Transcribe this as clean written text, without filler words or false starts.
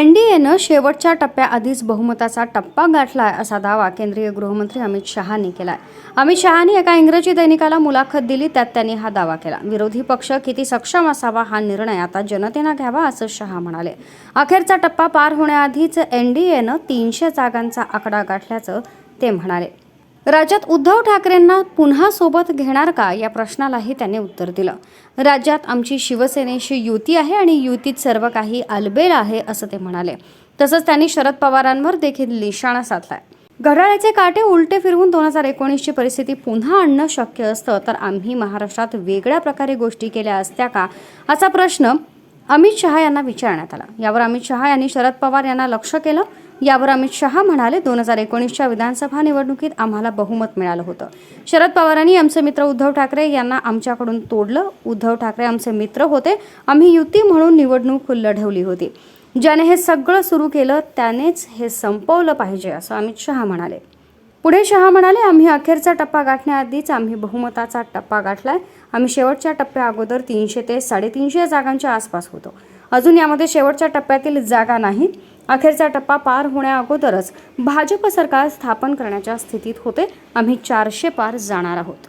एनडीएनं शेवटच्या टप्प्याआधीच बहुमताचा टप्पा गाठलाय असा दावा केंद्रीय गृहमंत्री अमित शहांनी केलाय. अमित शहांनी एका इंग्रजी दैनिकाला मुलाखत दिली, त्यात त्यांनी हा दावा केला. विरोधी पक्ष किती सक्षम असावा हा निर्णय आता जनतेनं घ्यावा असं शहा म्हणाले. अखेरचा टप्पा पार होण्याआधीच एनडीएनं 300 जागांचा आकडा गाठल्याचं ते म्हणाले. राज्यात उद्धव ठाकरेंना पुन्हा सोबत घेणार का या प्रश्नालाही त्यांनी उत्तर दिलं. राज्यात आमची शिवसेनेशी युती आहे आणि युतीत सर्व काही आलबेल आहे असं ते म्हणाले. तसंच त्यांनी शरद पवारांवर देखील निशाणा साधलाय. घड्याळाचे काटे उलटे फिरवून 2019ची परिस्थिती पुन्हा आणणं शक्य असतं तर आम्ही महाराष्ट्रात वेगळ्या प्रकारे गोष्टी केल्या असत्या का असा प्रश्न अमित शहा यांना विचारण्यात आला. यावर अमित शहा यांनी शरद पवार यांना लक्ष्य केलं. यावर अमित शहा म्हणाले, 2019च्या विधानसभा निवडणुकीत आम्हाला बहुमत मिळालं होतं. शरद पवारांनी आमचे मित्र उद्धव ठाकरे यांना आमच्याकडून तोडलं. उद्धव ठाकरे आमचे मित्र होते. आम्ही युती म्हणून निवडणूक लढवली होती. ज्याने हे सगळं सुरू केलं त्यानेच हे संपवलं पाहिजे असं अमित शहा म्हणाले. पुढे शहा म्हणाले, आम्ही अखेरचा टप्पा गाठण्याआधीच आम्ही बहुमताचा टप्पा गाठलाय. आम्ही शेवटच्या टप्प्या अगोदर 300 ते 350 जागांच्या आसपास होतो. अजून यामध्ये शेवटच्या टप्प्यातील जागा नाहीत. अखेरचा टप्पा पार होण्याअगोदरच भाजप सरकार स्थापन करण्याच्या स्थितीत होते. आम्ही 400 पार जाणार आहोत.